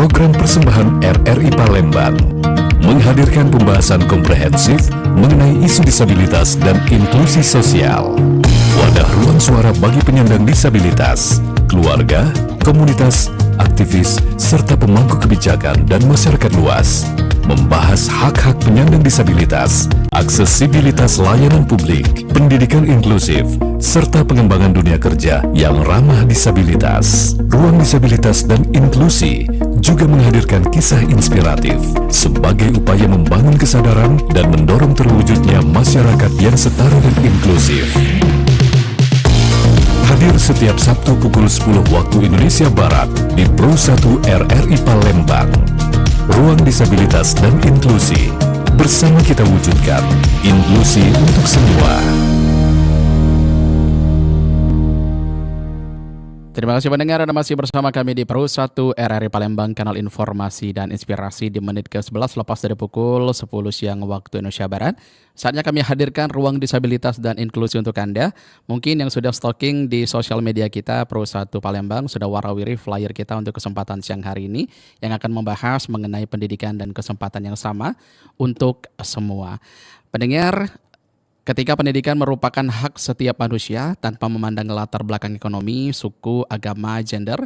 Program persembahan RRI Palembang menghadirkan pembahasan komprehensif mengenai isu disabilitas dan inklusi sosial. Wadah ruang suara bagi penyandang disabilitas, keluarga, komunitas, aktivis, serta pemangku kebijakan dan masyarakat luas. Membahas hak-hak penyandang disabilitas, aksesibilitas layanan publik, pendidikan inklusif, serta pengembangan dunia kerja yang ramah disabilitas. Ruang Disabilitas dan Inklusi juga menghadirkan kisah inspiratif sebagai upaya membangun kesadaran dan mendorong terwujudnya masyarakat yang setara dan inklusif. Hadir setiap Sabtu pukul 10 waktu Indonesia Barat di Pro 1 RRI Palembang. Ruang Disabilitas dan Inklusi. Bersama kita wujudkan inklusi untuk semua. Terima kasih pendengar, Anda masih bersama kami di Pro 1 RRI Palembang, kanal informasi dan inspirasi di menit ke-11 lepas dari pukul 10 siang waktu Indonesia Barat. Saatnya kami hadirkan Ruang Disabilitas dan Inklusi untuk Anda. Mungkin yang sudah stalking di sosial media kita Pro 1 Palembang sudah warawiri flyer kita untuk kesempatan siang hari ini yang akan membahas mengenai pendidikan dan kesempatan yang sama untuk semua. Pendengar, ketika pendidikan merupakan hak setiap manusia tanpa memandang latar belakang ekonomi, suku, agama, gender,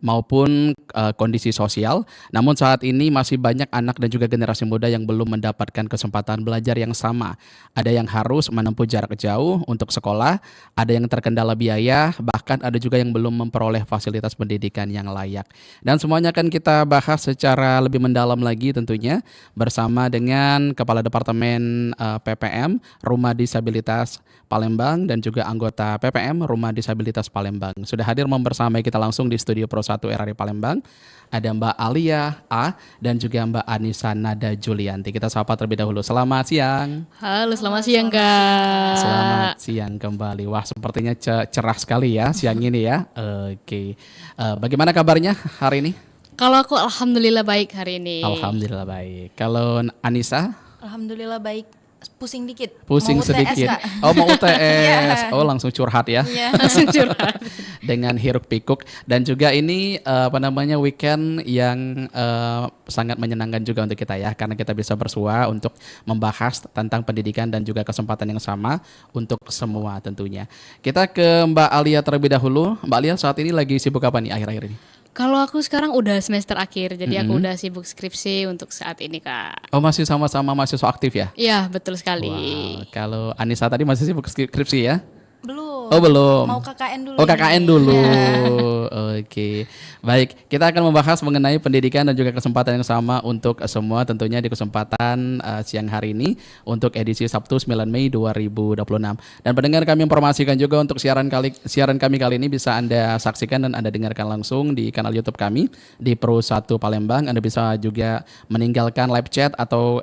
maupun kondisi sosial. Namun saat ini masih banyak anak dan juga generasi muda yang belum mendapatkan kesempatan belajar yang sama. Ada yang harus menempuh jarak jauh untuk sekolah, ada yang terkendala biaya, bahkan ada juga yang belum memperoleh fasilitas pendidikan yang layak. Dan semuanya akan kita bahas secara lebih mendalam lagi tentunya bersama dengan Kepala Departemen PPM Rumah Disabilitas Palembang dan juga anggota PPM Rumah Disabilitas Palembang. Sudah hadir membersamai kita langsung di studio Pro 1 RRI Palembang. Ada Mbak Alia A dan juga Mbak Anissa Nada Julianti. Kita sapa terlebih dahulu. Selamat siang. Halo, selamat siang Kak. Selamat siang kembali. Wah, sepertinya cerah sekali ya siang ini ya. Oke. Bagaimana kabarnya hari ini? Kalau aku alhamdulillah baik hari ini. Alhamdulillah baik. Kalau Anissa? Alhamdulillah baik. Pusing dikit. Pusing mau UTS, sedikit. Kak. Oh, mau UTS. Oh, langsung curhat ya. Iya. Langsung curhat. Dengan hiruk pikuk dan juga ini weekend yang sangat menyenangkan juga untuk kita ya, karena kita bisa bersua untuk membahas tentang pendidikan dan juga kesempatan yang sama untuk semua tentunya. Kita ke Mbak Alia terlebih dahulu. Mbak Alia saat ini lagi sibuk apa nih akhir-akhir ini? Kalau aku sekarang udah semester akhir, jadi aku udah sibuk skripsi untuk saat ini Kak. Oh, masih sama-sama mahasiswa aktif ya? Iya, betul sekali. Wow. Kalau Anissa tadi masih sibuk skripsi ya? Belum. Oh, belum. Mau KKN dulu. Oh, KKN dulu. Ya. Oke. Baik, kita akan membahas mengenai pendidikan dan juga kesempatan yang sama untuk semua tentunya di kesempatan siang hari ini untuk edisi Sabtu 9 Mei 2026. Dan pendengar, kami informasikan juga untuk siaran kami kali ini bisa Anda saksikan dan Anda dengarkan langsung di kanal YouTube kami di Pro 1 Palembang. Anda bisa juga meninggalkan live chat atau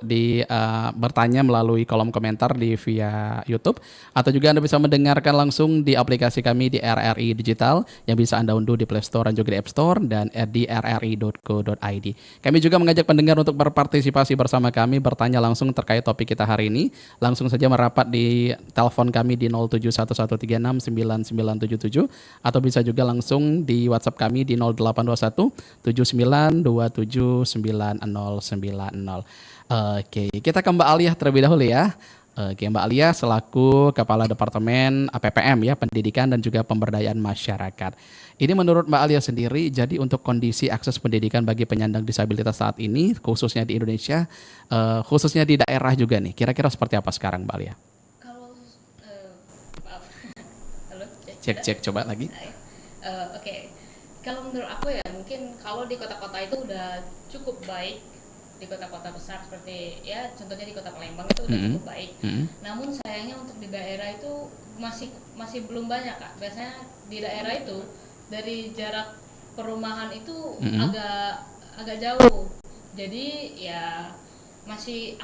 bertanya melalui kolom komentar via YouTube, atau juga Anda bisa mendengarkan langsung di aplikasi kami di RRI Digital yang bisa Anda unduh di Play Store dan juga di App Store dan di rri.co.id. Kami juga mengajak pendengar untuk berpartisipasi bersama kami, bertanya langsung terkait topik kita hari ini. Langsung saja merapat di telepon kami di 0711369977 atau bisa juga langsung di WhatsApp kami di 082179279090. Oke, kita ke Mbak Alia terlebih dahulu ya. Oke, Mbak Alia selaku Kepala Departemen PPM ya, Pendidikan dan juga Pemberdayaan Masyarakat. Ini menurut Mbak Alia sendiri, jadi untuk kondisi akses pendidikan bagi penyandang disabilitas saat ini, khususnya di Indonesia, khususnya di daerah juga nih, kira-kira seperti apa sekarang Mbak Alia? Kalau maaf. Halo. Cek coba lagi. Oke. Kalau menurut aku ya mungkin kalau di kota-kota itu udah cukup baik. Di kota-kota besar seperti ya contohnya di kota Palembang itu udah cukup baik. Namun sayangnya untuk di daerah itu masih belum banyak Kak. Biasanya di daerah itu dari jarak perumahan itu agak jauh. Jadi ya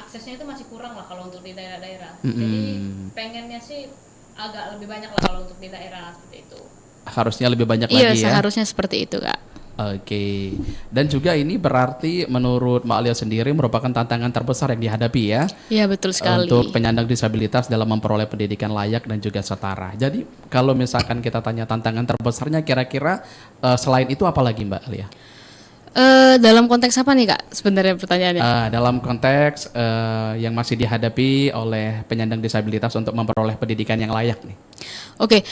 aksesnya itu masih kurang lah kalau untuk di daerah-daerah. Jadi pengennya sih agak lebih banyak lah kalau untuk di daerah seperti itu. Harusnya lebih banyak lagi ya. Iya, seharusnya seperti itu Kak. Oke, dan juga ini berarti menurut Mbak Alia sendiri merupakan tantangan terbesar yang dihadapi ya. Iya, betul sekali. Untuk penyandang disabilitas dalam memperoleh pendidikan layak dan juga setara. Jadi kalau misalkan kita tanya tantangan terbesarnya kira-kira selain itu apa lagi Mbak Alia? Dalam konteks apa nih Kak sebenarnya pertanyaannya? Dalam konteks yang masih dihadapi oleh penyandang disabilitas untuk memperoleh pendidikan yang layak nih. Oke,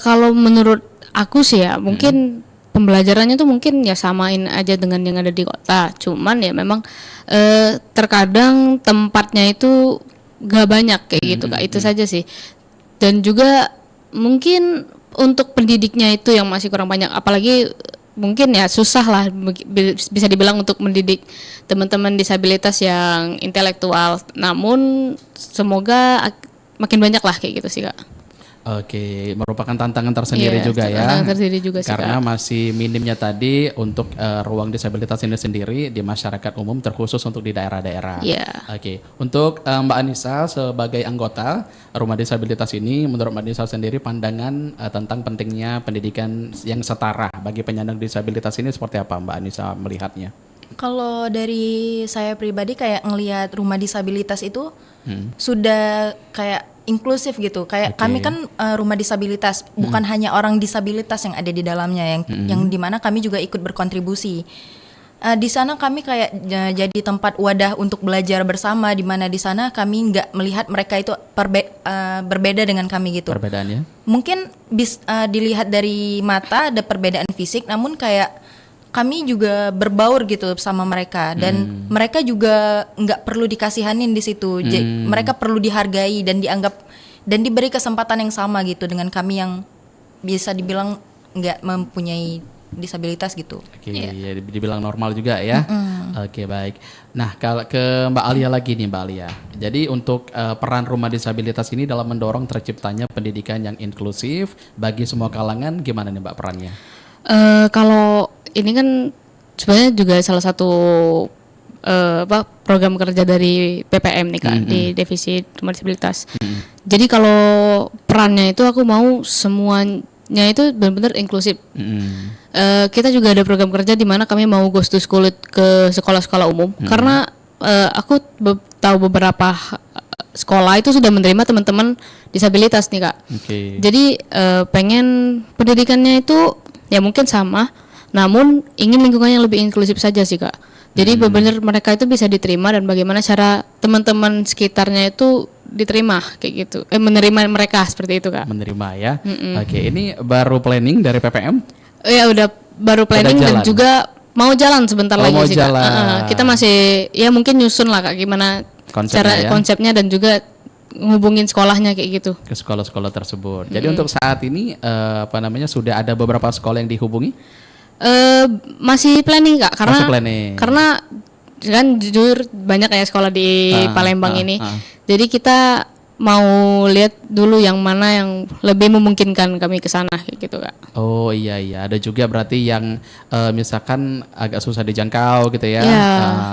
kalau menurut aku sih ya mungkin pembelajarannya tuh mungkin ya samain aja dengan yang ada di kota. Cuman ya memang terkadang tempatnya itu gak banyak kayak gitu Kak. Itu saja sih. Dan juga mungkin untuk pendidiknya itu yang masih kurang banyak. Apalagi mungkin ya susah lah bisa dibilang untuk mendidik teman-teman disabilitas yang intelektual. Namun semoga makin banyak lah kayak gitu sih Kak. Oke, merupakan tantangan tersendiri Iya, juga ya. tantangan tersendiri juga sih, Karena Kak. masih minimnya tadi untuk ruang disabilitas ini sendiri di masyarakat umum terkhusus untuk di daerah-daerah. Iya. Oke, untuk Mbak Anissa sebagai anggota rumah disabilitas ini, menurut Mbak Anissa sendiri pandangan tentang pentingnya pendidikan yang setara bagi penyandang disabilitas ini seperti apa Mbak Anissa melihatnya? Kalau dari saya pribadi kayak ngelihat rumah disabilitas itu sudah kayak inklusif gitu. Kayak Oke. kami kan rumah disabilitas, bukan hanya orang disabilitas yang ada di dalamnya yang dimana kami juga ikut berkontribusi. Di sana kami kayak jadi tempat wadah untuk belajar bersama, di mana di sana kami nggak melihat mereka itu berbeda dengan kami gitu. Perbedaannya? Mungkin dilihat dari mata ada perbedaan fisik, namun kayak kami juga berbaur gitu sama mereka dan mereka juga nggak perlu dikasihanin di situ. Mereka perlu dihargai dan dianggap dan diberi kesempatan yang sama gitu dengan kami yang bisa dibilang nggak mempunyai disabilitas gitu. Oke, ya, dibilang normal juga ya. Oke, baik. Nah, kalau ke Mbak Alia lagi nih, Mbak Alia. Jadi untuk peran rumah disabilitas ini dalam mendorong terciptanya pendidikan yang inklusif bagi semua kalangan, gimana nih Mbak perannya? Kalau ini kan sebenarnya juga salah satu program kerja dari PPM nih Kak di divisi rumah disabilitas. Jadi kalau perannya itu aku mau semuanya itu benar-benar inklusif. Kita juga ada program kerja di mana kami mau Ghost to School ke sekolah-sekolah umum karena aku tahu beberapa sekolah itu sudah menerima teman-teman disabilitas nih Kak. Oke. Jadi pengen pendidikannya itu ya mungkin sama, namun ingin lingkungan yang lebih inklusif saja sih Kak. Jadi benar-benar mereka itu bisa diterima dan bagaimana cara teman-teman sekitarnya itu diterima kayak gitu. Menerima mereka seperti itu Kak. Menerima ya. Oke, ini baru planning dari PPM? Ya udah baru planning jalan? dan juga mau jalan sebentar lagi mau sih jalan. Kak. Kita masih ya mungkin nyusun lah Kak gimana Konsepnya ya? konsepnya dan juga ngubungin sekolahnya kayak gitu. Ke sekolah-sekolah tersebut. Jadi untuk saat ini sudah ada beberapa sekolah yang dihubungi? Masih planning Kak karena Masih planning. karena kan jujur banyak ya sekolah di Palembang ini. Jadi kita mau lihat dulu yang mana yang lebih memungkinkan kami ke sana kayak gitu Kak. Oh iya, ada juga berarti yang misalkan agak susah dijangkau gitu ya. Iya.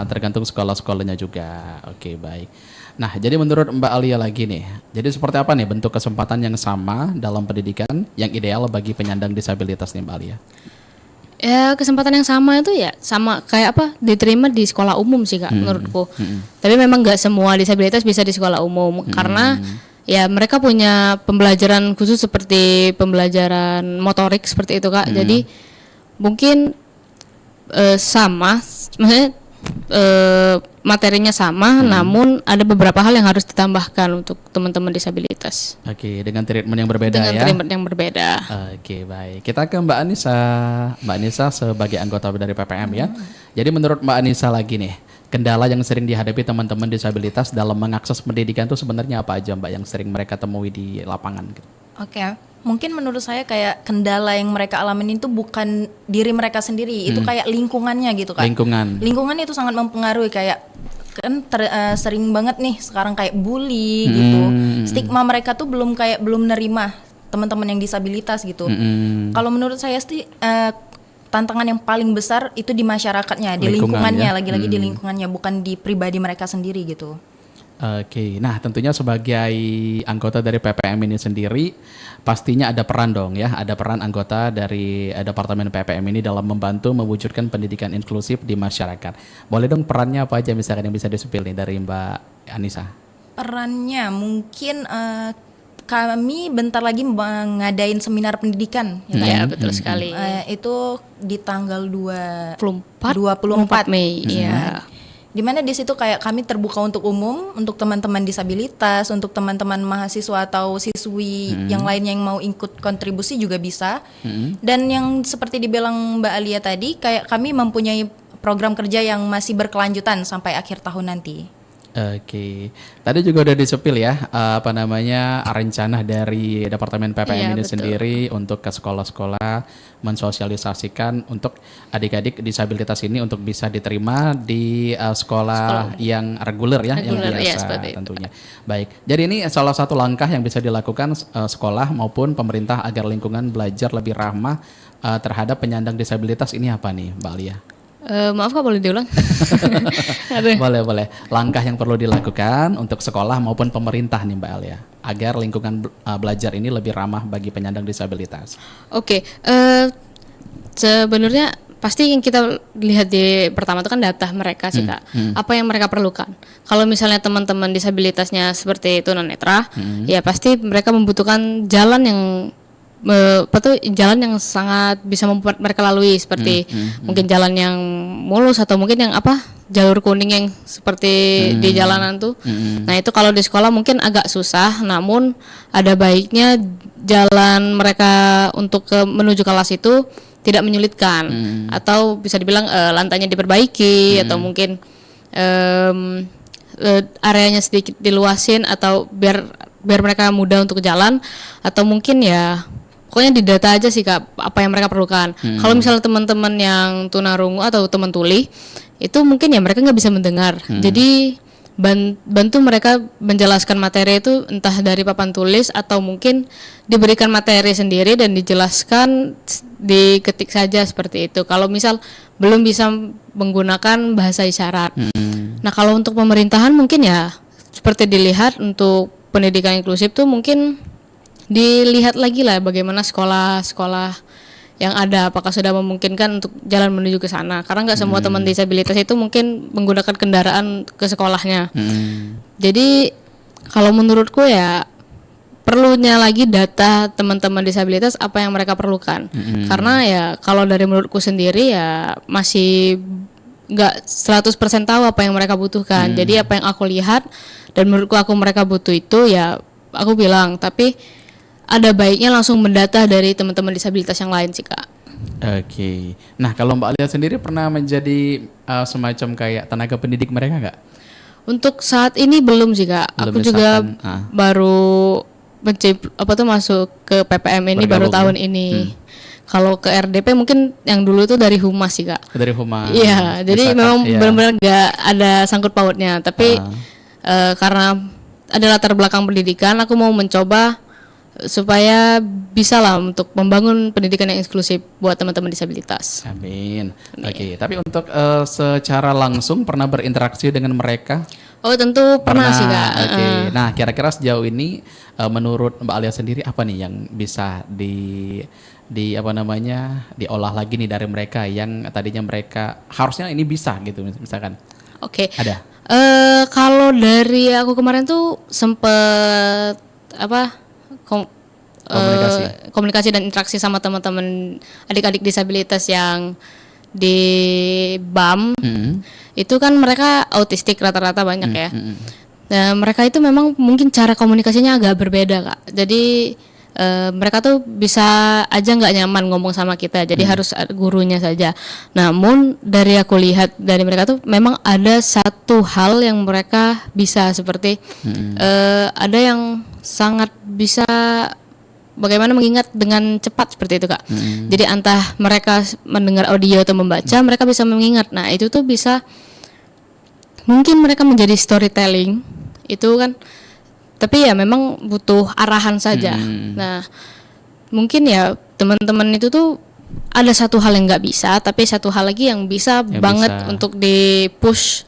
Tergantung sekolah-sekolahnya juga. Oke, baik. Nah, jadi menurut Mbak Alia lagi nih, jadi seperti apa nih bentuk kesempatan yang sama dalam pendidikan yang ideal bagi penyandang disabilitas nih Mbak Alia? Ya kesempatan yang sama itu ya sama kayak apa diterima di sekolah umum sih Kak menurutku. Tapi memang nggak semua disabilitas bisa di sekolah umum karena ya mereka punya pembelajaran khusus seperti pembelajaran motorik seperti itu Kak. Jadi mungkin sama, maksudnya materinya sama, namun ada beberapa hal yang harus ditambahkan untuk teman-teman disabilitas. Oke, dengan treatment yang berbeda Dengan ya. treatment yang berbeda. Oke, baik. Kita ke Mbak Anissa. Mbak Anissa sebagai anggota dari PPM ya. Jadi menurut Mbak Anissa lagi nih, kendala yang sering dihadapi teman-teman disabilitas dalam mengakses pendidikan itu sebenarnya apa aja Mbak yang sering mereka temui di lapangan gitu? Oke, mungkin menurut saya kayak kendala yang mereka alamin itu bukan diri mereka sendiri, itu kayak lingkungannya gitu kan. Lingkungan Itu sangat mempengaruhi kayak kan sering banget nih sekarang kayak bully gitu. Stigma mereka tuh belum nerima teman-teman yang disabilitas gitu. Kalau menurut saya sih tantangan yang paling besar itu di masyarakatnya, di lingkungannya, lagi-lagi di lingkungannya, bukan di pribadi mereka sendiri gitu. Oke, nah tentunya sebagai anggota dari PPM ini sendiri pastinya ada peran dong ya, ada peran anggota dari Departemen PPM ini dalam membantu mewujudkan pendidikan inklusif di masyarakat. Boleh dong perannya apa aja misalkan yang bisa disepil nih dari Mbak Anissa? Perannya mungkin kami bentar lagi mengadain seminar pendidikan ya kan? Ya, betul sekali. Itu di tanggal 24 Mei. Iya. Dimana di situ kayak kami terbuka untuk umum, untuk teman-teman disabilitas, untuk teman-teman mahasiswa atau siswi yang lainnya yang mau ikut kontribusi juga bisa. Dan yang seperti dibilang Mbak Alia tadi, kayak kami mempunyai program kerja yang masih berkelanjutan sampai akhir tahun nanti. Oke, tadi juga udah disepil ya, rencana dari Departemen PPM Iya, ini betul. sendiri untuk ke sekolah-sekolah mensosialisasikan untuk adik-adik disabilitas ini untuk bisa diterima di sekolah yang reguler ya, yang Reguler, biasa ya, seperti itu. tentunya. Baik, jadi ini salah satu langkah yang bisa dilakukan sekolah maupun pemerintah agar lingkungan belajar lebih ramah terhadap penyandang disabilitas ini apa nih, Mbak Alia? Maaf Kak, boleh diulang? Aduh. Boleh. Langkah yang perlu dilakukan untuk sekolah maupun pemerintah nih Mbak Alia, agar lingkungan belajar ini lebih ramah bagi penyandang disabilitas. Oke, sebenarnya pasti yang kita lihat di pertama itu kan data mereka sih Kak. Apa yang mereka perlukan. Kalau misalnya teman-teman disabilitasnya seperti tunanetra, ya pasti mereka membutuhkan jalan yang jalan yang sangat bisa membuat mereka lalui, seperti mungkin jalan yang mulus atau mungkin yang jalur kuning yang seperti di jalanan tuh. Nah itu kalau di sekolah mungkin agak susah, namun ada baiknya jalan mereka untuk menuju kelas itu tidak menyulitkan, atau bisa dibilang lantainya diperbaiki, atau mungkin areanya sedikit diluasin, atau biar mereka mudah untuk jalan, atau mungkin ya pokoknya didata aja sih Kak apa yang mereka perlukan. Kalau misalnya teman-teman yang tunarungu atau teman tuli itu mungkin ya mereka nggak bisa mendengar, jadi bantu mereka menjelaskan materi itu entah dari papan tulis atau mungkin diberikan materi sendiri dan dijelaskan diketik saja seperti itu. Kalau misal belum bisa menggunakan bahasa isyarat. Nah kalau untuk pemerintahan mungkin ya seperti dilihat untuk pendidikan inklusif tuh mungkin dilihat lagi lah bagaimana sekolah-sekolah yang ada, apakah sudah memungkinkan untuk jalan menuju ke sana, karena nggak semua teman disabilitas itu mungkin menggunakan kendaraan ke sekolahnya. Jadi kalau menurutku ya perlunya lagi data teman-teman disabilitas apa yang mereka perlukan, karena ya kalau dari menurutku sendiri ya masih nggak 100% tahu apa yang mereka butuhkan. Jadi apa yang aku lihat dan menurutku mereka butuh itu ya aku bilang, tapi ada baiknya langsung mendata dari teman-teman disabilitas yang lain sih Kak. Oke. Nah kalau Mbak Alia sendiri pernah menjadi semacam kayak tenaga pendidik mereka nggak? Untuk saat ini belum sih Kak. Belum Aku juga misalkan, baru masuk ke PPM ini baru Bergabung tahun ya? ini. Kalau ke RDP mungkin yang dulu tuh dari Humas sih Kak. Dari Humas. Iya, jadi Misalkan, memang iya. benar-benar nggak ada sangkut pautnya. Tapi karena ada latar belakang pendidikan, aku mau mencoba supaya bisa lah untuk membangun pendidikan yang inklusif buat teman-teman disabilitas. Amin. Oke. Tapi untuk secara langsung pernah berinteraksi dengan mereka? Oh tentu pernah sih Kak. Oke. Nah kira-kira sejauh ini menurut Mbak Alia sendiri apa nih yang bisa diolah lagi nih dari mereka yang tadinya mereka harusnya ini bisa gitu misalkan? Oke. Ada. Kalau dari aku kemarin tuh sempet komunikasi dan interaksi sama teman-teman adik-adik disabilitas yang di BAM. Itu kan mereka autistik rata-rata banyak ya. Nah, mereka itu memang mungkin cara komunikasinya agak berbeda Kak. Jadi mereka tuh bisa aja nggak nyaman ngomong sama kita, jadi harus gurunya saja. Namun dari aku lihat dari mereka tuh memang ada satu hal yang mereka bisa, seperti ada yang sangat bisa bagaimana mengingat dengan cepat seperti itu Kak. Jadi entah mereka mendengar audio atau membaca, mereka bisa mengingat. Nah itu tuh bisa mungkin mereka menjadi storytelling itu kan. Tapi ya memang butuh arahan saja. Nah, mungkin ya teman-teman itu tuh ada satu hal yang nggak bisa, tapi satu hal lagi yang bisa banget untuk di-push.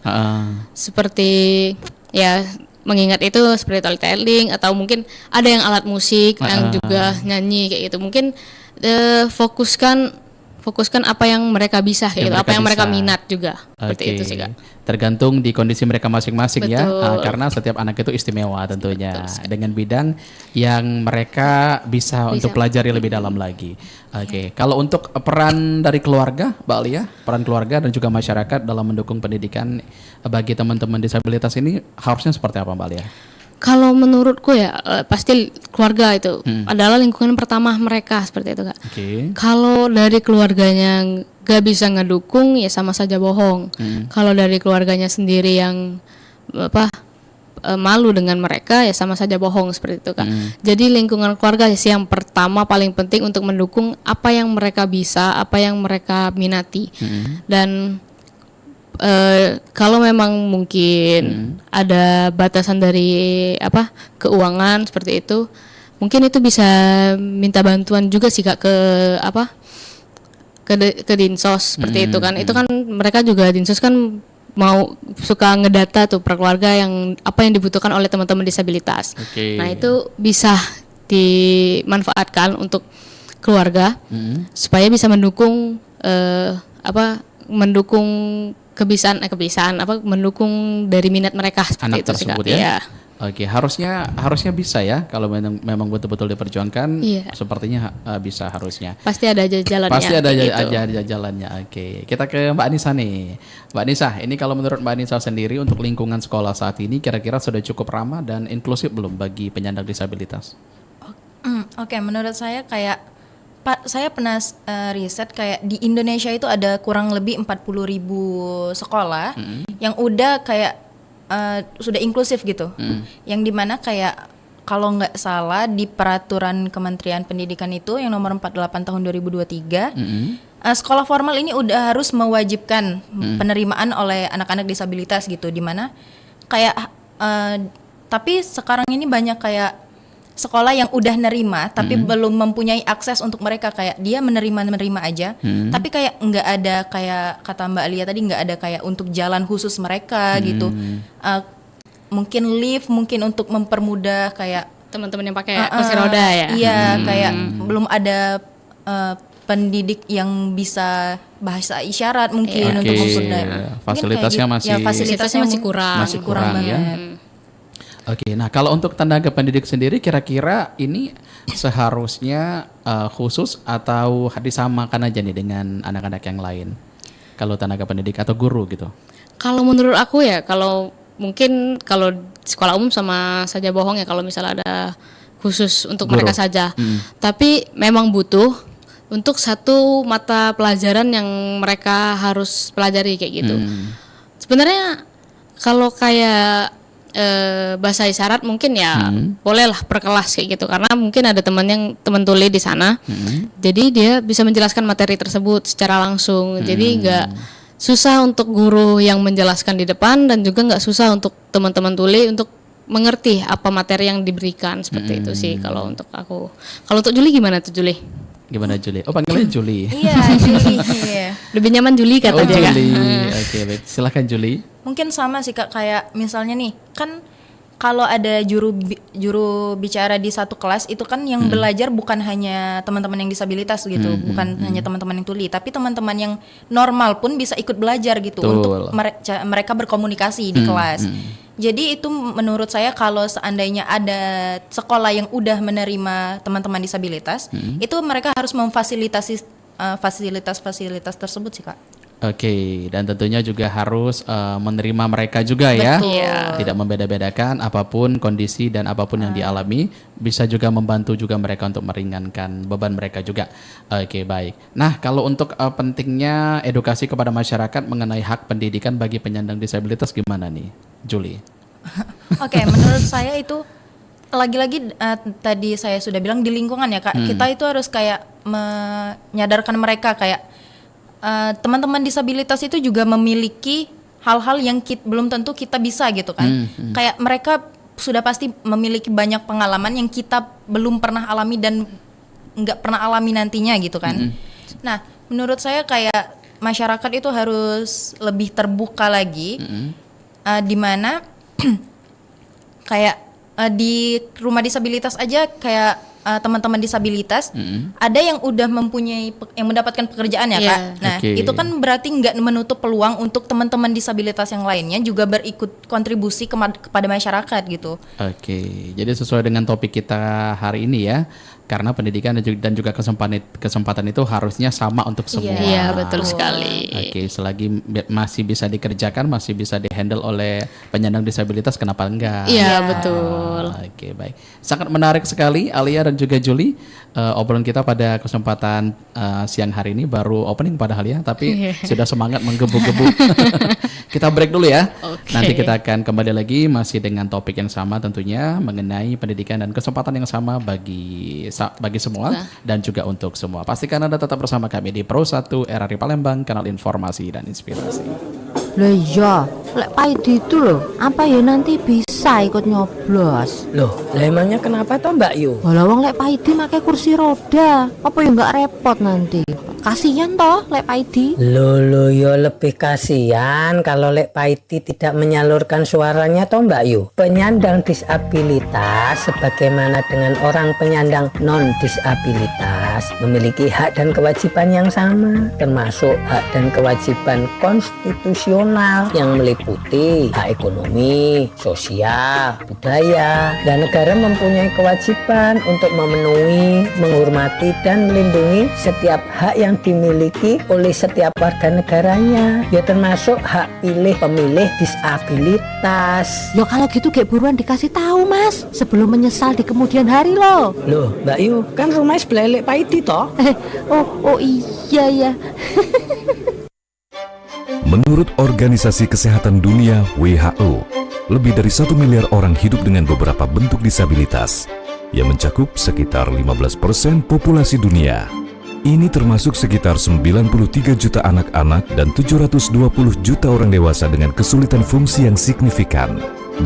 Seperti ya mengingat itu seperti storytelling, atau mungkin ada yang alat musik yang juga nyanyi kayak gitu. Mungkin fokuskan fokuskan apa yang mereka bisa Yang gitu, mereka apa yang mereka bisa. minat juga. Seperti Oke. itu sih Kak. Tergantung di kondisi mereka masing-masing ya, Betul. karena setiap anak itu istimewa tentunya dengan bidang yang mereka bisa untuk pelajari lebih dalam lagi. Oke, kalau untuk peran dari keluarga, Mbak Alia, peran keluarga dan juga masyarakat dalam mendukung pendidikan bagi teman-teman disabilitas ini harusnya seperti apa, Mbak Alia? Kalau menurutku ya pasti keluarga itu adalah lingkungan pertama mereka seperti itu Kak. Oke. Kalau dari keluarganya gak bisa ngedukung ya sama saja bohong. Kalau dari keluarganya sendiri yang malu dengan mereka ya sama saja bohong seperti itu Kak. Jadi lingkungan keluarga sih yang pertama paling penting untuk mendukung apa yang mereka bisa, apa yang mereka minati. Dan kalau memang mungkin ada batasan dari keuangan seperti itu, mungkin itu bisa minta bantuan juga sih Kak ke Dinsos seperti itu kan. Itu kan mereka juga Dinsos kan mau suka ngedata tuh per keluarga yang apa yang dibutuhkan oleh teman-teman disabilitas. Oke. Nah, itu bisa dimanfaatkan untuk keluarga supaya bisa mendukung mendukung mendukung dari minat mereka seperti Anak itu sih, Kak. tersebut ya. Iya. Oke, harusnya bisa ya kalau memang betul-betul diperjuangkan. Iya. Sepertinya bisa harusnya. Pasti ada jalannya. Pasti ada kayak gitu. aja jalannya. Oke, kita ke Mbak Anissa nih. Mbak Anissa, ini kalau menurut Mbak Anissa sendiri untuk lingkungan sekolah saat ini kira-kira sudah cukup ramah dan inklusif belum bagi penyandang disabilitas? Oke, menurut saya kayak saya pernah riset kayak di Indonesia itu ada kurang lebih 40.000 sekolah yang udah kayak sudah inklusif gitu. Yang dimana kayak kalau nggak salah di peraturan Kementerian Pendidikan itu yang nomor 48 tahun 2023, sekolah formal ini udah harus mewajibkan penerimaan oleh anak-anak disabilitas gitu. Dimana kayak tapi sekarang ini banyak kayak sekolah yang udah nerima tapi belum mempunyai akses untuk mereka, kayak dia menerima aja tapi kayak nggak ada kayak kata Mbak Alia tadi, nggak ada kayak untuk jalan khusus mereka gitu. Mungkin lift, mungkin untuk mempermudah kayak Teman-teman yang pakai kursi roda ya. iya kayak belum ada pendidik yang bisa bahasa isyarat mungkin untuk mempermudah. Fasilitasnya Mungkin kayak Fasilitasnya masih kurang. masih kurang ya. banget. Oke, nah kalau untuk tenaga pendidik sendiri kira-kira ini seharusnya khusus atau disamakan aja nih dengan anak-anak yang lain? Kalau tenaga pendidik atau guru gitu? Kalau menurut aku ya, kalau mungkin kalau sekolah umum sama saja bohong ya kalau misalnya ada khusus untuk Guru. mereka saja. Tapi memang butuh untuk satu mata pelajaran yang mereka harus pelajari kayak gitu. Sebenarnya kalau kayak bahasa isyarat mungkin ya bolehlah per kelas kayak gitu, karena mungkin ada teman tuli di sana. Jadi dia bisa menjelaskan materi tersebut secara langsung. Jadi nggak susah untuk guru yang menjelaskan di depan dan juga nggak susah untuk teman-teman tuli untuk mengerti apa materi yang diberikan seperti itu sih kalau untuk aku. Kalau untuk Juli gimana tuh Juli? Gimana Juli? Oh panggilannya Juli. Iya, Juli. Iya. Lebih nyaman Juli kata Oh dia. Juli. Oke, baik. Silakan Juli. Mungkin sama sih Kak, kayak misalnya nih kan kalau ada juru bicara di satu kelas itu kan yang belajar bukan hanya teman-teman yang disabilitas gitu, bukan hanya teman-teman yang tuli, tapi teman-teman yang normal pun bisa ikut belajar gitu. Betul. Untuk mereka berkomunikasi di kelas. Jadi itu menurut saya kalau seandainya ada sekolah yang udah menerima teman-teman disabilitas, itu mereka harus memfasilitasi fasilitas-fasilitas tersebut sih Kak. Oke, dan tentunya juga harus menerima mereka juga ya. Betul. Iya. Tidak membeda-bedakan apapun kondisi dan apapun yang dialami, bisa juga membantu juga mereka untuk meringankan beban mereka juga. Oke, baik. Nah, kalau untuk pentingnya edukasi kepada masyarakat mengenai hak pendidikan bagi penyandang disabilitas gimana nih, Juli? Oke, menurut saya itu lagi-lagi tadi saya sudah bilang di lingkungan ya Kak, kita itu harus kayak menyadarkan mereka kayak teman-teman disabilitas itu juga memiliki hal-hal yang belum tentu kita bisa gitu kan. Kayak mereka sudah pasti memiliki banyak pengalaman yang kita belum pernah alami dan nggak pernah alami nantinya gitu kan. Nah, menurut saya kayak masyarakat itu harus lebih terbuka lagi, di mana kayak di rumah disabilitas aja kayak teman-teman disabilitas, ada yang udah yang mendapatkan pekerjaan ya Iya. Kak. Nah Oke. itu kan berarti nggak menutup peluang untuk teman-teman disabilitas yang lainnya juga berikut kontribusi kepada masyarakat gitu. Oke, jadi sesuai dengan topik kita hari ini ya, karena pendidikan dan juga kesempatan itu harusnya sama untuk semua. Iya, betul sekali. Oke, selagi masih bisa dikerjakan, masih bisa dihandle oleh penyandang disabilitas, kenapa enggak? Iya, betul. Oke, baik. Sangat menarik sekali Alia dan juga Julie. Obrolan kita pada kesempatan siang hari ini baru opening padahal ya, tapi sudah semangat menggebu-gebu. Kita break dulu ya. Oke. Nanti kita akan kembali lagi masih dengan topik yang sama tentunya mengenai pendidikan dan kesempatan yang sama bagi semua dan juga untuk semua. Pastikan Anda tetap bersama kami di Pro 1 RRI Palembang, kanal informasi dan inspirasi. Lah iya, lek Paidi itu loh, apa ya nanti bisa ikut nyoblos? Loh, lah emangnya kenapa toh Mbak Yu? Walau wong lek Paidi pakai kursi roda, apa ya nggak repot nanti? Kasihan toh lek Paidi. Loh, yo lebih kasihan kalau Lek Paiti tidak menyalurkan suaranya toh Mbak Yu. Penyandang disabilitas sebagaimana dengan orang penyandang non-disabilitas memiliki hak dan kewajiban yang sama, termasuk hak dan kewajiban konstitusional yang meliputi hak ekonomi, sosial, budaya, dan negara mempunyai kewajiban untuk memenuhi, menghormati, dan melindungi setiap hak yang dimiliki oleh setiap warga negaranya, ya termasuk hak pilih pemilih disabilitas. Ya kalau gitu kayak buruan dikasih tahu Mas, sebelum menyesal di kemudian hari loh. Loh Mbak Yu, kan rumah sebelah Lek Paiti toh? Oh iya ya. Menurut Organisasi Kesehatan Dunia WHO, lebih dari 1 miliar orang hidup dengan beberapa bentuk disabilitas yang mencakup sekitar 15% populasi dunia. Ini termasuk sekitar 93 juta anak-anak dan 720 juta orang dewasa dengan kesulitan fungsi yang signifikan.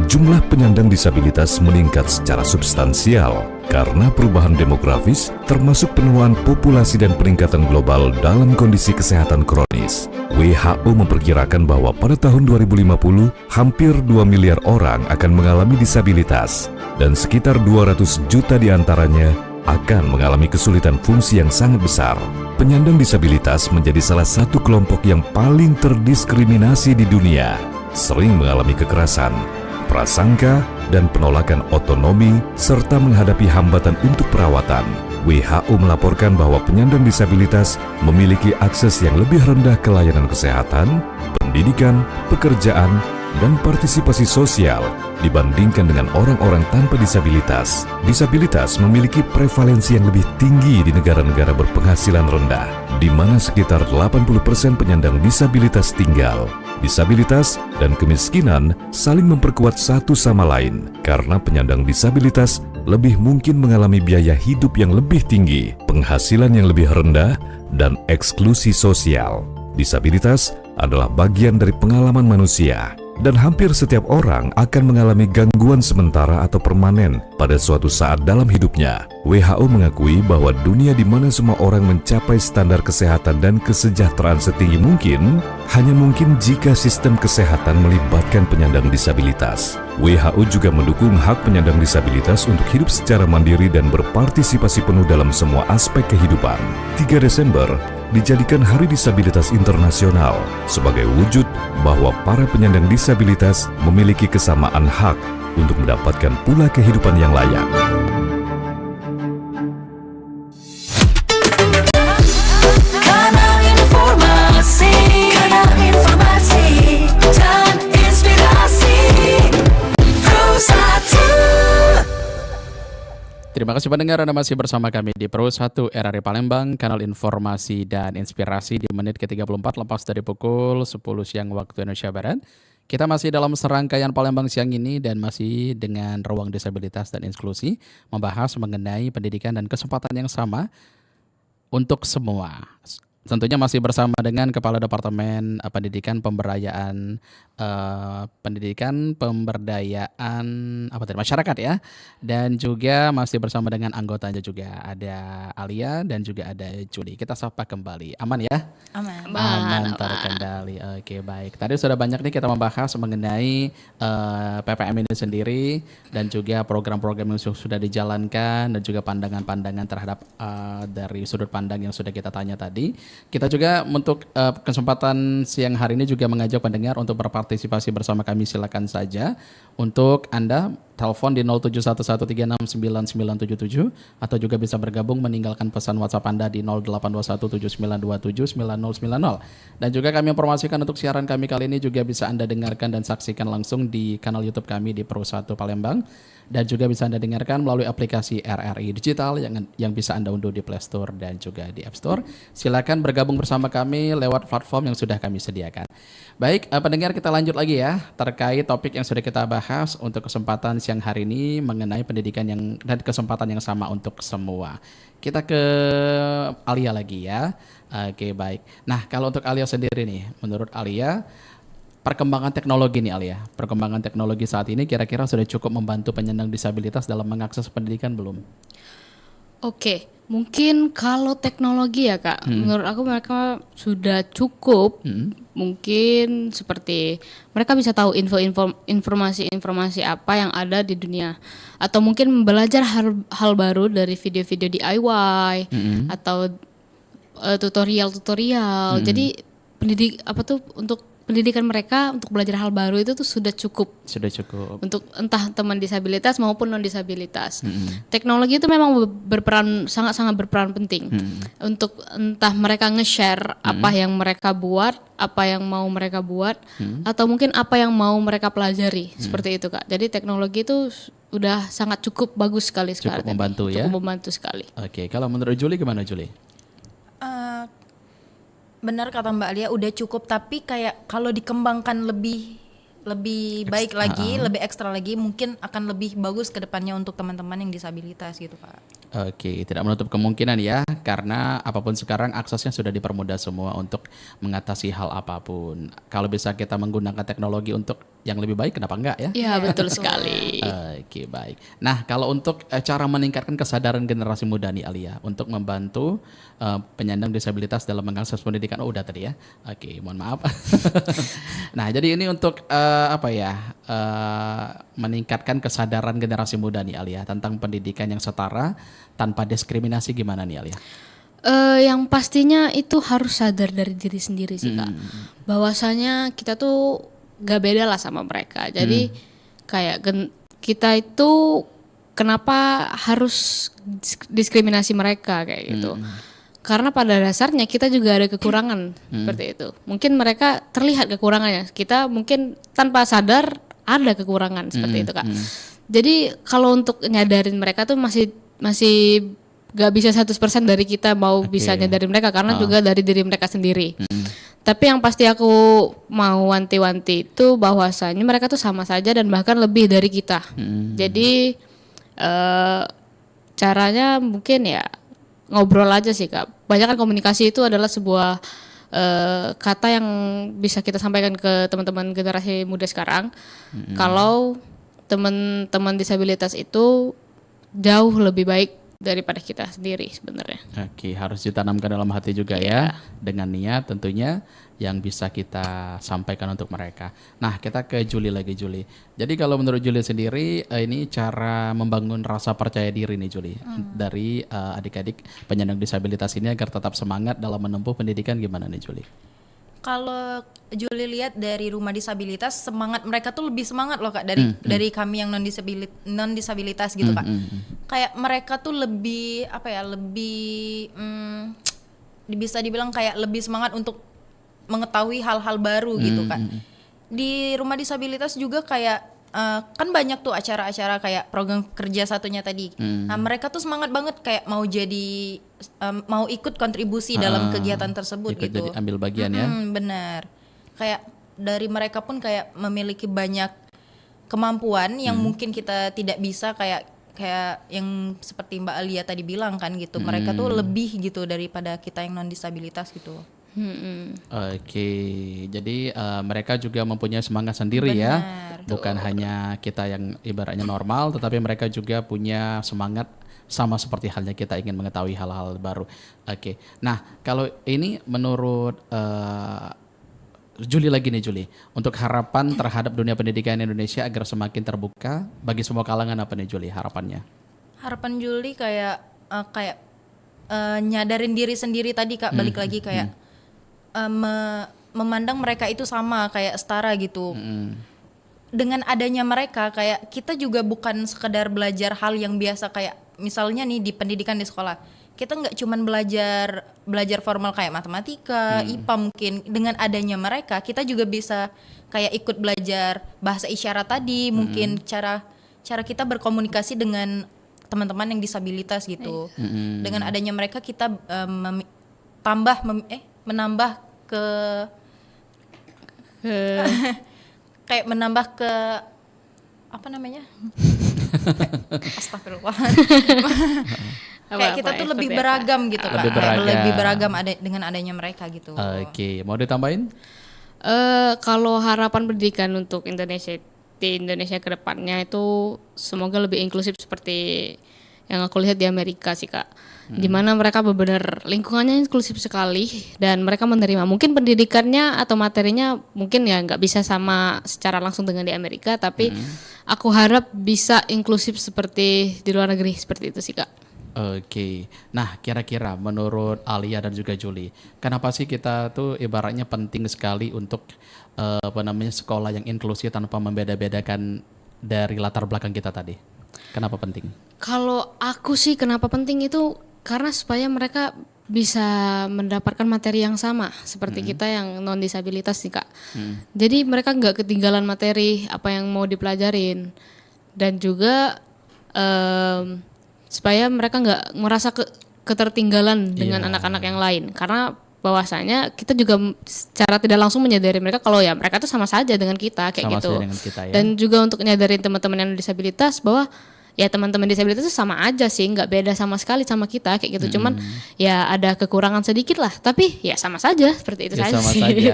Jumlah penyandang disabilitas meningkat secara substansial karena perubahan demografis, termasuk penuaan populasi dan peningkatan global dalam kondisi kesehatan kronis. WHO memperkirakan bahwa pada tahun 2050, hampir 2 miliar orang akan mengalami disabilitas, dan sekitar 200 juta diantaranya akan mengalami kesulitan fungsi yang sangat besar. Penyandang disabilitas menjadi salah satu kelompok yang paling terdiskriminasi di dunia, sering mengalami kekerasan, prasangka, dan penolakan otonomi, serta menghadapi hambatan untuk perawatan. WHO melaporkan bahwa penyandang disabilitas memiliki akses yang lebih rendah ke layanan kesehatan, pendidikan, pekerjaan, dan partisipasi sosial dibandingkan dengan orang-orang tanpa disabilitas. Disabilitas memiliki prevalensi yang lebih tinggi di negara-negara berpenghasilan rendah, di mana sekitar 80% penyandang disabilitas tinggal. Disabilitas dan kemiskinan saling memperkuat satu sama lain, karena penyandang disabilitas lebih mungkin mengalami biaya hidup yang lebih tinggi, penghasilan yang lebih rendah, dan eksklusi sosial. Disabilitas adalah bagian dari pengalaman manusia, dan hampir setiap orang akan mengalami gangguan sementara atau permanen pada suatu saat dalam hidupnya. WHO mengakui bahwa dunia di mana semua orang mencapai standar kesehatan dan kesejahteraan setinggi mungkin, hanya mungkin jika sistem kesehatan melibatkan penyandang disabilitas. WHO juga mendukung hak penyandang disabilitas untuk hidup secara mandiri dan berpartisipasi penuh dalam semua aspek kehidupan. 3 Desember dijadikan Hari Disabilitas Internasional sebagai wujud bahwa para penyandang disabilitas memiliki kesamaan hak untuk mendapatkan pula kehidupan yang layak. Kanal informasi dan inspirasi Pro 1. Terima kasih pendengar, Anda masih bersama kami di Pro 1 RRI Palembang, kanal informasi dan inspirasi di menit ke-34 lepas dari pukul 10 siang waktu Indonesia Barat. Kita masih dalam serangkaian Palembang siang ini dan masih dengan ruang disabilitas dan inklusi, membahas mengenai pendidikan dan kesempatan yang sama untuk semua. Tentunya masih bersama dengan Kepala Departemen Pendidikan Pemberdayaan pendidikan pemberdayaan apa tadi masyarakat ya, dan juga masih bersama dengan anggotanya juga ada Alia dan juga ada Juli. Kita sapa kembali, aman ya? Aman. Aman, terkendali. Oke, baik. Tadi sudah banyak nih kita membahas mengenai PPM ini sendiri dan juga program-program yang sudah dijalankan dan juga pandangan-pandangan terhadap dari sudut pandang yang sudah kita tanya tadi. Kita juga untuk kesempatan siang hari ini juga mengajak pendengar untuk berpartisipasi bersama kami. Silakan saja untuk Anda telepon di 0711369977 atau juga bisa bergabung meninggalkan pesan WhatsApp Anda di 082179279090. Dan juga kami informasikan untuk siaran kami kali ini juga bisa Anda dengarkan dan saksikan langsung di kanal YouTube kami di Pro 1 Palembang, dan juga bisa Anda dengarkan melalui aplikasi RRI Digital yang bisa Anda unduh di Play Store dan juga di App Store. Silakan bergabung bersama kami lewat platform yang sudah kami sediakan. Baik, pendengar, kita lanjut lagi ya terkait topik yang sudah kita bahas untuk kesempatan siang hari ini mengenai pendidikan yang dan kesempatan yang sama untuk semua. Kita ke Alia lagi ya. Oke, baik. Nah, kalau untuk Alia sendiri nih, menurut Alia, perkembangan teknologi nih Alia, perkembangan teknologi saat ini kira-kira sudah cukup membantu penyandang disabilitas dalam mengakses pendidikan belum? Oke, mungkin kalau teknologi ya Kak, menurut aku mereka sudah cukup. Mungkin seperti mereka bisa tahu informasi-informasi apa yang ada di dunia, atau mungkin belajar hal baru dari video-video DIY atau tutorial-tutorial. Jadi untuk pendidikan mereka untuk belajar hal baru itu tuh sudah cukup. Sudah cukup. Untuk entah teman disabilitas maupun non disabilitas. Teknologi itu memang sangat-sangat berperan penting untuk entah mereka nge-share apa yang mereka buat, apa yang mau mereka buat, atau mungkin apa yang mau mereka pelajari, seperti itu Kak. Jadi teknologi itu udah sangat cukup bagus sekali sekarang. Cukup membantu ya. Cukup membantu sekali. Oke, kalau menurut Juli gimana Juli? Benar kata Mbak Alia, udah cukup, tapi kayak kalau dikembangkan lebih baik lagi, lebih ekstra lagi, mungkin akan lebih bagus ke depannya untuk teman-teman yang disabilitas gitu Pak. Oke, tidak menutup kemungkinan ya, karena apapun sekarang aksesnya sudah dipermudah semua untuk mengatasi hal apapun. Kalau bisa kita menggunakan teknologi untuk yang lebih baik, kenapa enggak ya? Iya, betul sekali. Oke, baik. Nah, kalau untuk cara meningkatkan kesadaran generasi muda nih Alia, untuk membantu penyandang disabilitas dalam mengakses pendidikan, udah tadi ya. Oke, mohon maaf. Nah, jadi ini untuk meningkatkan kesadaran generasi muda nih Alia tentang pendidikan yang setara tanpa diskriminasi, gimana nih Alia? Yang pastinya itu harus sadar dari diri sendiri sih Kak, bahwasanya kita tuh gak beda lah sama mereka. Jadi kayak kita itu kenapa harus diskriminasi mereka kayak gitu? Karena pada dasarnya kita juga ada kekurangan seperti itu. Mungkin mereka terlihat kekurangannya, kita mungkin tanpa sadar ada kekurangan seperti itu Kak. Jadi kalau untuk nyadarin mereka tuh masih gak bisa 100% dari kita mau bisa nyadarin mereka, karena juga dari diri mereka sendiri. Tapi yang pasti aku mau wanti-wanti itu bahwasanya mereka tuh sama saja dan bahkan lebih dari kita. Jadi caranya mungkin ya ngobrol aja sih Kak. Banyak kan komunikasi itu adalah sebuah kata yang bisa kita sampaikan ke teman-teman generasi muda sekarang. Kalau teman-teman disabilitas itu jauh lebih baik daripada kita sendiri sebenarnya. Oke, harus ditanamkan dalam hati juga ya, dengan niat tentunya yang bisa kita sampaikan untuk mereka. Nah, kita ke Juli lagi, Juli. Jadi kalau menurut Juli sendiri, ini cara membangun rasa percaya diri nih Juli, dari adik-adik penyandang disabilitas ini agar tetap semangat dalam menempuh pendidikan, gimana nih Juli? Kalau Juli lihat dari rumah disabilitas, semangat mereka tuh lebih semangat loh Kak dari kami yang non disabilitas gitu Kak. Kayak mereka tuh lebih bisa dibilang kayak lebih semangat untuk mengetahui hal-hal baru gitu Kak. Di rumah disabilitas juga kayak kan banyak tuh acara-acara kayak program kerja satunya tadi. Nah, mereka tuh semangat banget kayak mau jadi mau ikut kontribusi dalam kegiatan tersebut ikut gitu. Jadi ambil bagian ya. Benar. Kayak dari mereka pun kayak memiliki banyak kemampuan yang mungkin kita tidak bisa, kayak yang seperti Mbak Alia tadi bilang kan gitu. Mereka tuh lebih gitu daripada kita yang non disabilitas gitu. Oke, jadi mereka juga mempunyai semangat sendiri ya, bukan hanya kita yang ibaratnya normal, tetapi mereka juga punya semangat sama seperti halnya kita ingin mengetahui hal-hal baru. Oke, nah kalau ini menurut Juli lagi nih Juli, untuk harapan terhadap dunia pendidikan Indonesia agar semakin terbuka bagi semua kalangan apa nih Juli harapannya? Harapan Juli kayak nyadarin diri sendiri tadi Kak, balik lagi kayak memandang mereka itu sama kayak setara gitu. Dengan adanya mereka kayak kita juga bukan sekedar belajar hal yang biasa kayak misalnya nih di pendidikan di sekolah. Kita nggak cuman belajar formal kayak matematika, IPA mungkin. Dengan adanya mereka kita juga bisa kayak ikut belajar bahasa isyarat tadi, mungkin cara kita berkomunikasi dengan teman-teman yang disabilitas gitu. Dengan adanya mereka kita menambah ke kayak menambah ke apa namanya? Astagfirullah. Kayak kita tuh lebih beragam gitu Kak. Lebih beragam dengan adanya mereka gitu. Oke, mau ditambahin? Kalau harapan pendidikan untuk Indonesia di Indonesia ke depannya itu semoga lebih inklusif seperti yang aku lihat di Amerika sih Kak. Dimana mereka benar-benar lingkungannya inklusif sekali dan mereka menerima mungkin pendidikannya atau materinya mungkin ya nggak bisa sama secara langsung dengan di Amerika, tapi aku harap bisa inklusif seperti di luar negeri seperti itu sih Kak. Oke, nah kira-kira menurut Alia dan juga Juli, kenapa sih kita tuh ibaratnya penting sekali untuk sekolah yang inklusif tanpa membeda-bedakan dari latar belakang kita tadi? Kenapa penting? Kalau aku sih kenapa penting itu karena supaya mereka bisa mendapatkan materi yang sama seperti kita yang non disabilitas nih Kak. Jadi mereka nggak ketinggalan materi apa yang mau dipelajarin dan juga supaya mereka nggak merasa ketertinggalan dengan anak-anak yang lain karena bahwasanya kita juga secara tidak langsung menyadari mereka kalau ya mereka tuh sama saja dengan kita kayak sama gitu. saja dengan kita, ya. Dan juga untuk nyadarin teman-teman yang disabilitas bahwa ya teman-teman disabilitas itu sama aja sih, nggak beda sama sekali sama kita kayak gitu. Cuman ya ada kekurangan sedikit lah, tapi ya sama saja seperti itu Ya, saja sama sih. saja,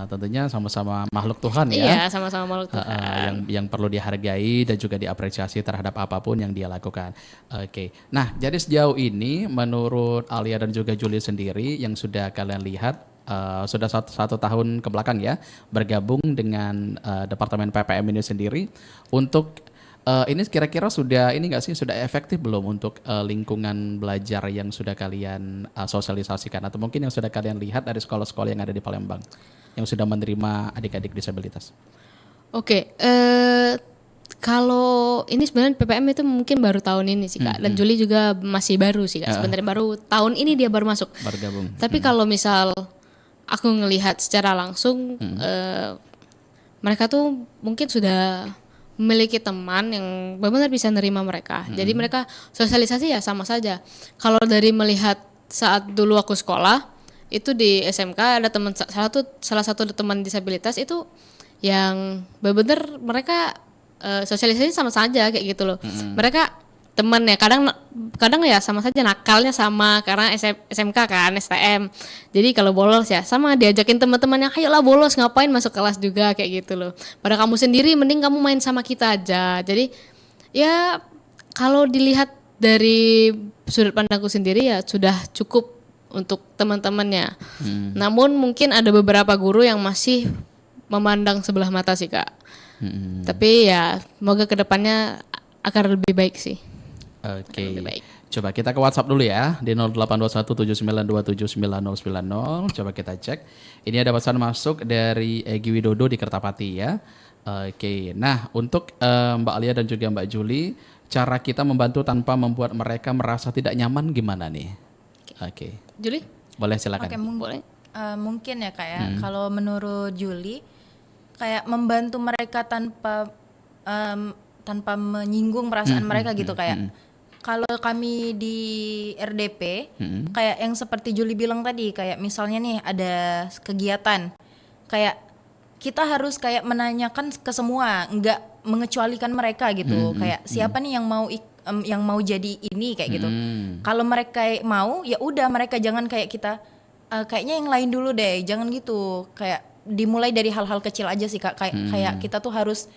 tentunya sama-sama makhluk Tuhan ya. Iya, sama-sama makhluk Tuhan. Yang perlu dihargai dan juga diapresiasi terhadap apapun yang dia lakukan. Oke, nah jadi sejauh ini menurut Alia dan juga Juli sendiri yang sudah kalian lihat sudah satu tahun ke belakang ya bergabung dengan Departemen PPM ini sendiri untuk ini kira-kira sudah ini nggak sih sudah efektif belum untuk lingkungan belajar yang sudah kalian sosialisasikan atau mungkin yang sudah kalian lihat dari sekolah-sekolah yang ada di Palembang yang sudah menerima adik-adik disabilitas? Oke, kalau ini sebenarnya PPM itu mungkin baru tahun ini sih Kak, dan Juli juga masih baru sih Kak. Sebenarnya baru tahun ini dia baru masuk. Bergabung. Tapi kalau misal aku ngelihat secara langsung, mereka tuh mungkin sudah memiliki teman yang benar-benar bisa nerima mereka. Jadi mereka sosialisasi ya sama saja. Kalau dari melihat saat dulu aku sekolah, itu di SMK ada teman salah satu teman disabilitas itu yang benar-benar mereka sosialisasi sama saja kayak gitu loh. Mereka temen ya kadang ya sama saja nakalnya sama karena SMK kan STM. Jadi kalau bolos ya sama diajakin teman-temannya ayolah bolos ngapain masuk kelas juga kayak gitu loh. Pada kamu sendiri mending kamu main sama kita aja. Jadi ya kalau dilihat dari sudut pandangku sendiri ya sudah cukup untuk teman-temannya. Namun mungkin ada beberapa guru yang masih memandang sebelah mata sih Kak. Tapi ya semoga kedepannya akan lebih baik sih. Oke, coba kita ke WhatsApp dulu ya di 082179279090. Coba kita cek. Ini ada pesan masuk dari Egy Widodo di Kertapati ya. Oke, nah untuk Mbak Alia dan juga Mbak Juli, cara kita membantu tanpa membuat mereka merasa tidak nyaman gimana nih? Oke. Juli? Boleh silakan. Oke, Boleh. mungkin ya kayak kalau menurut Juli kayak membantu mereka tanpa menyinggung perasaan mereka gitu kayak kalau kami di RDP kayak yang seperti Juli bilang tadi kayak misalnya nih ada kegiatan kayak kita harus kayak menanyakan ke semua nggak mengecualikan mereka gitu kayak siapa nih yang mau jadi ini kayak gitu kalau mereka mau ya udah mereka jangan kayak kita kayaknya yang lain dulu deh, jangan gitu. Kayak dimulai dari hal-hal kecil aja sih Kak. Kayak kita tuh harus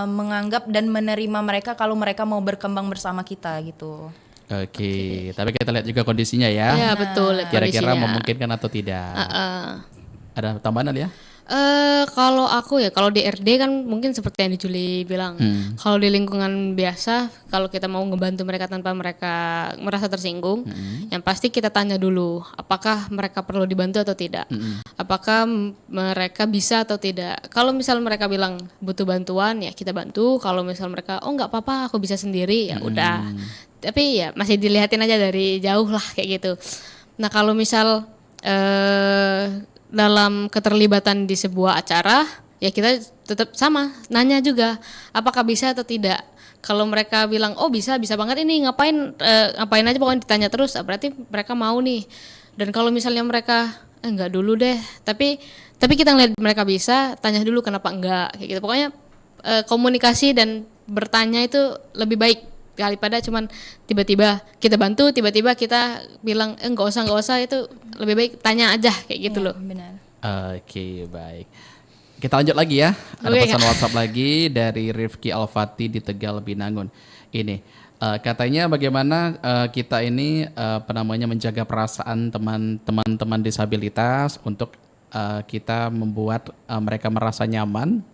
menganggap dan menerima mereka kalau mereka mau berkembang bersama kita gitu. Oke, tapi kita lihat juga kondisinya ya. Iya betul. lihat Kira-kira kondisinya. memungkinkan atau tidak. Ada tambahan ya? Kalau aku ya, kalau di RD kan mungkin seperti yang Juli bilang. Kalau di lingkungan biasa, kalau kita mau ngebantu mereka tanpa mereka merasa tersinggung, yang pasti kita tanya dulu, apakah mereka perlu dibantu atau tidak, apakah mereka bisa atau tidak. Kalau misal mereka bilang butuh bantuan, ya kita bantu. Kalau misal mereka, oh nggak apa-apa, aku bisa sendiri, ya udah. Tapi ya masih dilihatin aja dari jauh lah kayak gitu. Nah kalau misal dalam keterlibatan di sebuah acara, ya kita tetap sama nanya juga apakah bisa atau tidak. Kalau mereka bilang oh bisa banget ini ngapain aja pokoknya ditanya terus, berarti mereka mau nih. Dan kalau misalnya mereka enggak dulu deh, tapi kita ngeliat mereka bisa, tanya dulu kenapa enggak kayak gitu. Pokoknya komunikasi dan bertanya itu lebih baik daripada cuman tiba-tiba kita bantu, tiba-tiba kita bilang enggak usah, itu lebih baik tanya aja kayak gitu loh. Benar. Oke, baik. Kita lanjut lagi ya. Ada Oke, pesan Kak. WhatsApp lagi dari Rifki Alfati di Tegal Binangun. Ini katanya bagaimana kita ini menjaga perasaan teman-teman disabilitas untuk kita membuat mereka merasa nyaman.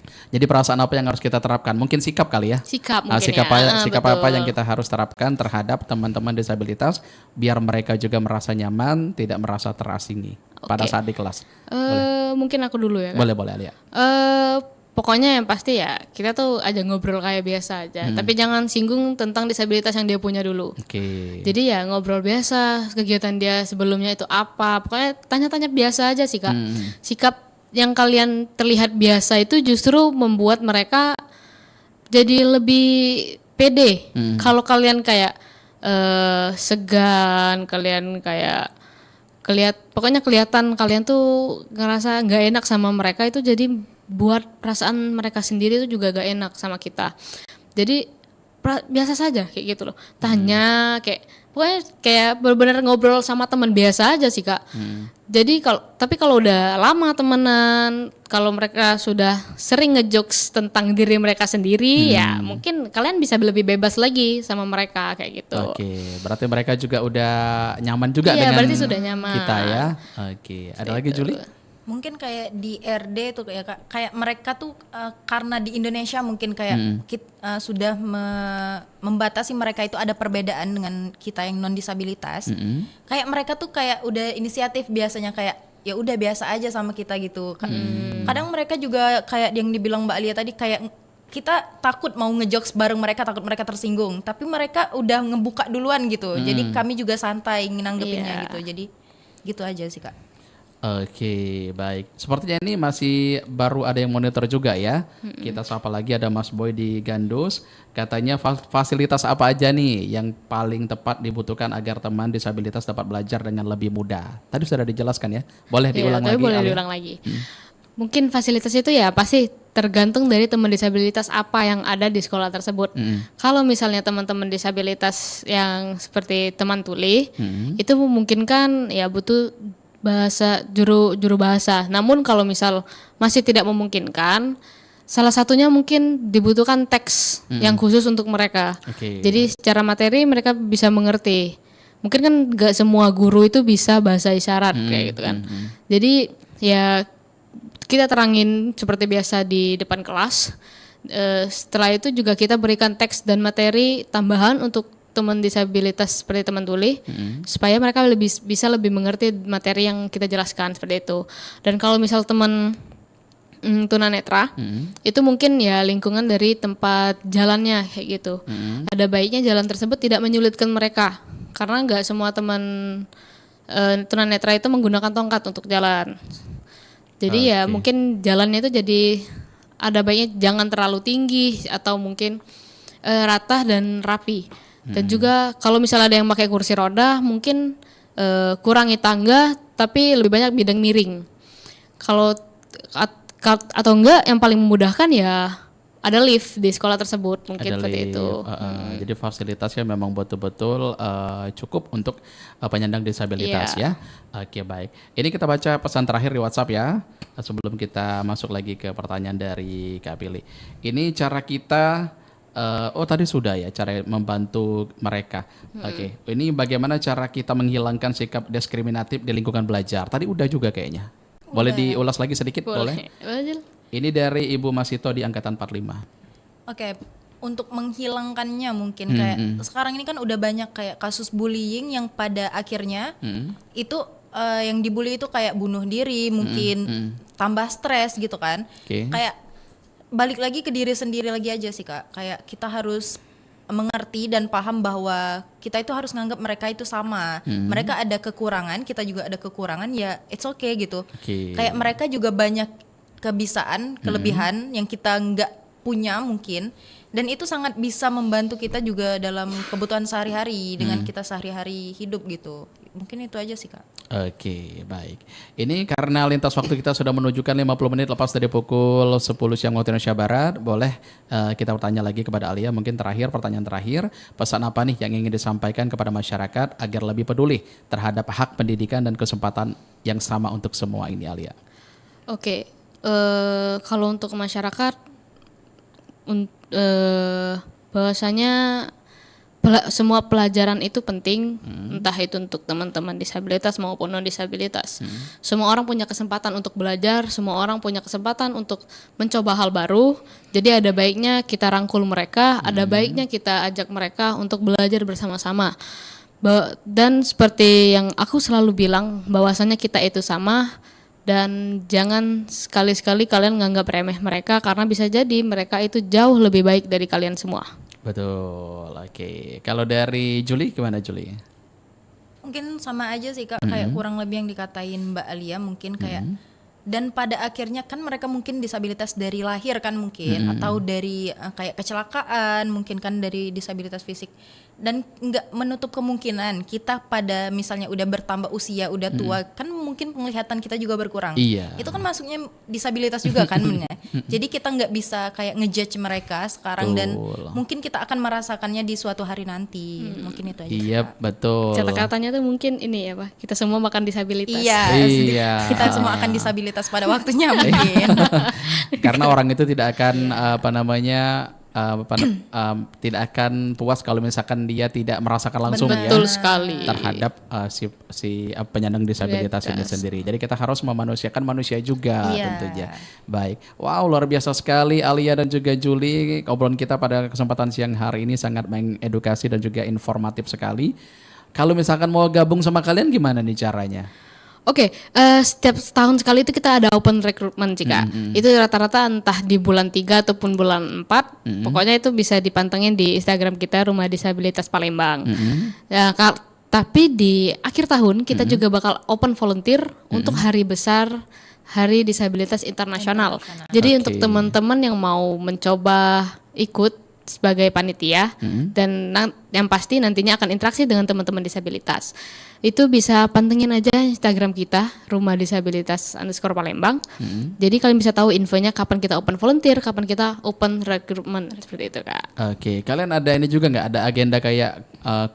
Jadi perasaan apa yang harus kita terapkan? Mungkin sikap kali ya. Sikap mungkin Sikap ya. sikap apa Betul. yang kita harus terapkan terhadap teman-teman disabilitas biar mereka juga merasa nyaman, tidak merasa terasingi pada Oke. saat di kelas. Mungkin aku dulu ya Kak. Boleh Alia. Pokoknya yang pasti ya kita tuh aja ngobrol kayak biasa aja. Tapi jangan singgung tentang disabilitas yang dia punya dulu. Oke. Jadi ya ngobrol biasa, kegiatan dia sebelumnya itu apa. Pokoknya tanya-tanya biasa aja sih Kak. Sikap yang kalian terlihat biasa itu justru membuat mereka jadi lebih pede. Kalau kalian kayak segan, kalian kayak pokoknya kelihatan kalian tuh ngerasa nggak enak sama mereka, itu jadi buat perasaan mereka sendiri itu juga gak enak sama kita. Jadi biasa saja kayak gitu loh. Tanya pokoknya kayak benar-benar ngobrol sama teman biasa aja sih Kak. Jadi kalau udah lama temenan, kalau mereka sudah sering ngejokes tentang diri mereka sendiri, ya mungkin kalian bisa lebih bebas lagi sama mereka kayak gitu. Oke, berarti mereka juga udah nyaman juga Iya, dengan berarti sudah nyaman. kita ya. Oke, ada lagi Juli? Mungkin kayak di RD tuh kayak mereka tuh karena di Indonesia mungkin kayak sudah membatasi mereka itu ada perbedaan dengan kita yang non disabilitas. Kayak mereka tuh kayak udah inisiatif biasanya kayak ya udah biasa aja sama kita gitu. Kadang mereka juga kayak yang dibilang Mbak Alia tadi kayak kita takut mau ngejokes bareng mereka, takut mereka tersinggung, tapi mereka udah ngebuka duluan gitu. Jadi kami juga santai nanggepinnya gitu. Jadi gitu aja sih Kak. Oke, baik. Sepertinya ini masih baru ada yang monitor juga ya. Kita sapa lagi, ada Mas Boy di Gandus. Katanya fasilitas apa aja nih yang paling tepat dibutuhkan agar teman disabilitas dapat belajar dengan lebih mudah? Tadi sudah dijelaskan ya. Boleh diulang Iya, tapi lagi? boleh Alia? diulang lagi. Mungkin fasilitas itu ya pasti tergantung dari teman disabilitas apa yang ada di sekolah tersebut. Kalau misalnya teman-teman disabilitas yang seperti teman tuli, itu memungkinkan ya butuh bahasa juru bahasa. Namun kalau misal masih tidak memungkinkan, salah satunya mungkin dibutuhkan teks yang khusus untuk mereka. Oke. Jadi secara materi mereka bisa mengerti. Mungkin kan gak semua guru itu bisa bahasa isyarat kayak gitu kan. Jadi ya kita terangin seperti biasa di depan kelas. Setelah itu juga kita berikan teks dan materi tambahan untuk teman disabilitas seperti teman tuli, supaya mereka bisa lebih mengerti materi yang kita jelaskan seperti itu. Dan kalau misal teman tunanetra, itu mungkin ya lingkungan dari tempat jalannya kayak gitu. Ada baiknya jalan tersebut tidak menyulitkan mereka, karena nggak semua teman tunanetra itu menggunakan tongkat untuk jalan. Jadi ya mungkin jalannya itu jadi ada baiknya jangan terlalu tinggi atau mungkin rata dan rapi. Dan juga kalau misalnya ada yang pakai kursi roda, mungkin kurangi tangga tapi lebih banyak bidang miring. Kalau atau enggak yang paling memudahkan ya ada lift di sekolah tersebut mungkin Ada seperti lift, itu. Jadi fasilitasnya memang betul-betul cukup untuk penyandang disabilitas ya. Oke, baik. Ini kita baca pesan terakhir di WhatsApp ya. Sebelum kita masuk lagi ke pertanyaan dari Kak Pili. Ini cara kita tadi sudah ya, cara membantu mereka. Oke. Ini bagaimana cara kita menghilangkan sikap diskriminatif di lingkungan belajar? Tadi udah juga kayaknya. Boleh diulas lagi sedikit? Boleh. Boleh. Ini dari Ibu Masito di angkatan 45. Oke, untuk menghilangkannya mungkin kayak sekarang ini kan udah banyak kayak kasus bullying yang pada akhirnya itu yang dibully itu kayak bunuh diri, mungkin tambah stres gitu kan. Oke. Kayak balik lagi ke diri sendiri lagi aja sih Kak. Kayak kita harus mengerti dan paham bahwa kita itu harus nganggap mereka itu sama. Mereka ada kekurangan, kita juga ada kekurangan, ya it's okay gitu. Oke. Kayak mereka juga banyak kebisaan, kelebihan yang kita nggak punya mungkin, dan itu sangat bisa membantu kita juga dalam kebutuhan sehari-hari dengan kita sehari-hari hidup gitu. Mungkin itu aja sih Kak. Oke, baik. Ini karena lintas waktu kita sudah menunjukkan 50 menit lepas dari pukul 10 siang waktu Indonesia Barat. Boleh kita bertanya lagi kepada Alia, mungkin pertanyaan terakhir. Pesan apa nih yang ingin disampaikan kepada masyarakat agar lebih peduli terhadap hak pendidikan dan kesempatan yang sama untuk semua ini, Alia? Oke, kalau untuk masyarakat, bahwasanya semua pelajaran itu penting, entah itu untuk teman-teman disabilitas maupun non disabilitas. Semua orang punya kesempatan untuk belajar, semua orang punya kesempatan untuk mencoba hal baru. Jadi ada baiknya kita rangkul mereka, ada baiknya kita ajak mereka untuk belajar bersama-sama. Dan seperti yang aku selalu bilang, bahwasanya kita itu sama. Dan jangan sekali-sekali kalian nganggap remeh mereka, karena bisa jadi mereka itu jauh lebih baik dari kalian semua. Betul, oke. Kalau dari Juli, gimana Juli? Mungkin sama aja sih Kak, kayak kurang lebih yang dikatain Mbak Alia mungkin kayak dan pada akhirnya kan mereka mungkin disabilitas dari lahir kan mungkin atau dari kayak kecelakaan, mungkin kan dari disabilitas fisik, dan nggak menutup kemungkinan kita pada misalnya udah bertambah usia, udah tua kan mungkin penglihatan kita juga berkurang. Iya. Itu kan masuknya disabilitas juga kan bener. Jadi kita nggak bisa kayak ngejudge mereka sekarang dan mungkin kita akan merasakannya di suatu hari nanti. Mungkin itu aja. Iya, betul. Kata-katanya tuh mungkin ini ya Pak, kita semua makan disabilitas. Iya. Kita semua akan disabilitas pada waktunya mungkin. Karena orang itu tidak akan tidak akan puas kalau misalkan dia tidak merasakan langsung ya Betul sekali. terhadap si penyandang disabilitas ini sendiri. Jadi kita harus memanusiakan manusia juga tentunya. Baik. Wow, luar biasa sekali Alia dan juga Juli. Obrolan kita pada kesempatan siang hari ini sangat mengedukasi dan juga informatif sekali. Kalau misalkan mau gabung sama kalian gimana nih caranya? Oke, setiap tahun sekali itu kita ada open recruitment sih Kak. Itu rata-rata entah di bulan 3 ataupun bulan 4. Pokoknya itu bisa dipantengin di Instagram kita Rumah Disabilitas Palembang. Ya, tapi di akhir tahun kita juga bakal open volunteer untuk hari besar Hari Disabilitas Internasional. Jadi untuk teman-teman yang mau mencoba ikut sebagai panitia dan yang pasti nantinya akan interaksi dengan teman-teman disabilitas. Itu bisa pantengin aja Instagram kita Rumah Disabilitas _Palembang. Jadi kalian bisa tahu infonya kapan kita open volunteer, kapan kita open recruitment, seperti itu Kak. Oke, kalian ada ini juga nggak, ada agenda kayak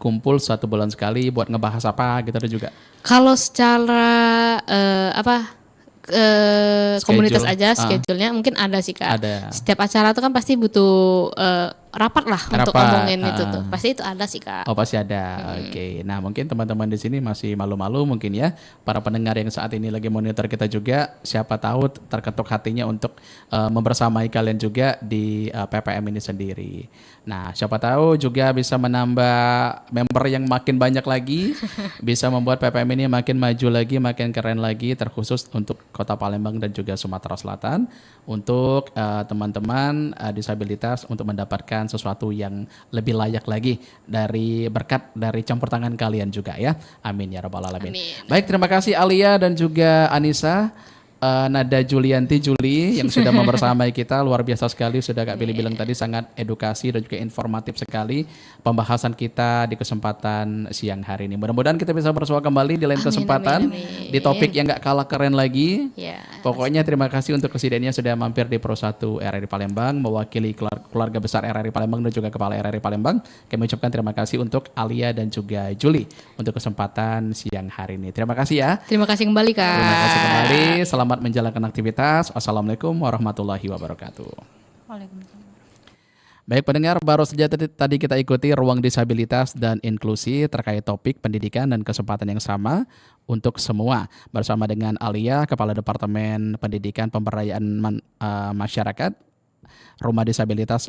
kumpul 1 bulan sekali buat ngebahas apa gitu ada juga? Kalau secara komunitas aja schedule-nya mungkin ada sih Kak. Ada. Setiap acara itu kan pasti butuh rapat lah untuk ngomongin itu tuh. Pasti itu ada sih Kak. Oh, pasti ada. Oke. Nah, mungkin teman-teman di sini masih malu-malu mungkin ya. Para pendengar yang saat ini lagi monitor kita juga, siapa tahu terketuk hatinya untuk membersamai kalian juga di PPM ini sendiri. Nah, siapa tahu juga bisa menambah member yang makin banyak lagi, bisa membuat PPM ini makin maju lagi, makin keren lagi, terkhusus untuk Kota Palembang dan juga Sumatera Selatan, untuk teman-teman disabilitas untuk mendapatkan sesuatu yang lebih layak lagi dari berkat dari campur tangan kalian juga ya. Amin ya rabbal alamin. Amin. Baik, terima kasih Alia dan juga Anissa. Nada Julianti Juli yang sudah membersamai kita, luar biasa sekali, sudah Kak Billy bilang tadi sangat edukasi dan juga informatif sekali pembahasan kita di kesempatan siang hari ini. Mudah-mudahan kita bisa bersua kembali di lain kesempatan amin. di topik yang gak kalah keren lagi. Ya. Pokoknya terima kasih untuk kesediaannya sudah mampir di Pro 1 RRI Palembang, mewakili keluarga besar RRI Palembang dan juga Kepala RRI Palembang. Kami ucapkan terima kasih untuk Alia dan juga Juli untuk kesempatan siang hari ini. Terima kasih ya. Terima kasih kembali Kak. Terima kasih kembali. Selamat menjalankan aktivitas. Assalamualaikum warahmatullahi wabarakatuh. Baik pendengar, baru saja tadi kita ikuti Ruang Disabilitas dan Inklusi terkait topik pendidikan dan kesempatan yang sama untuk semua bersama dengan Alia, Kepala Departemen Pendidikan Pemberdayaan Masyarakat Rumah Disabilitas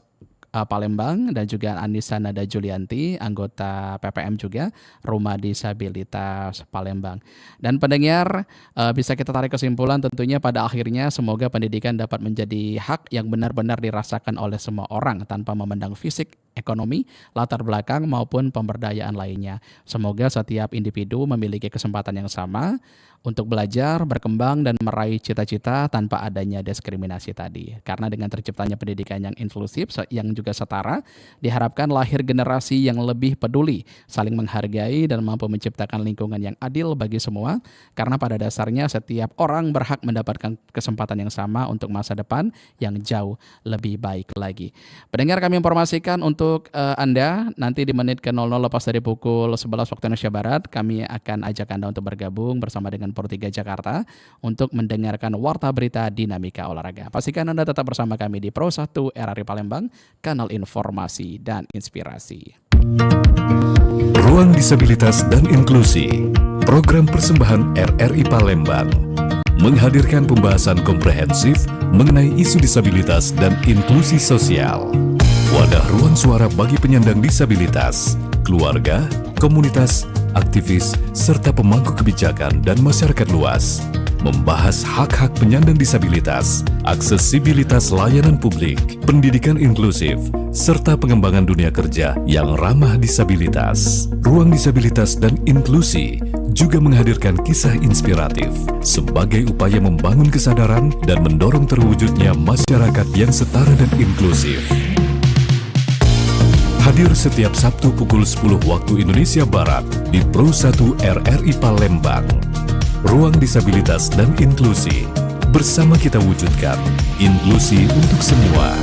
Palembang, dan juga Anissa Nada Julianti, anggota PPM juga Rumah Disabilitas Palembang. Dan pendengar, bisa kita tarik kesimpulan tentunya pada akhirnya semoga pendidikan dapat menjadi hak yang benar-benar dirasakan oleh semua orang tanpa memandang fisik, ekonomi, latar belakang maupun pemberdayaan lainnya. Semoga setiap individu memiliki kesempatan yang sama untuk belajar, berkembang, dan meraih cita-cita tanpa adanya diskriminasi tadi. Karena dengan terciptanya pendidikan yang inklusif, yang juga setara, diharapkan lahir generasi yang lebih peduli, saling menghargai, dan mampu menciptakan lingkungan yang adil bagi semua. Karena pada dasarnya setiap orang berhak mendapatkan kesempatan yang sama untuk masa depan yang jauh lebih baik lagi. Pendengar, kami informasikan untuk Anda, nanti di menit ke 00 lepas dari pukul 11 waktu Indonesia Barat, kami akan ajak Anda untuk bergabung bersama dengan Pro 3 Jakarta untuk mendengarkan Warta Berita Dinamika Olahraga. Pastikan Anda tetap bersama kami di Pro 1 RRI Palembang, kanal informasi dan inspirasi. Ruang Disabilitas dan Inklusi, program persembahan RRI Palembang, menghadirkan pembahasan komprehensif mengenai isu disabilitas dan inklusi sosial. Wadah ruang suara bagi penyandang disabilitas, keluarga, komunitas, aktivis, serta pemangku kebijakan dan masyarakat luas. Membahas hak-hak penyandang disabilitas, aksesibilitas layanan publik, pendidikan inklusif, serta pengembangan dunia kerja yang ramah disabilitas. Ruang Disabilitas dan Inklusi juga menghadirkan kisah inspiratif sebagai upaya membangun kesadaran dan mendorong terwujudnya masyarakat yang setara dan inklusif. Hadir setiap Sabtu pukul 10 waktu Indonesia Barat di Pro 1 RRI Palembang. Ruang Disabilitas dan Inklusi. Bersama kita wujudkan inklusi untuk semua.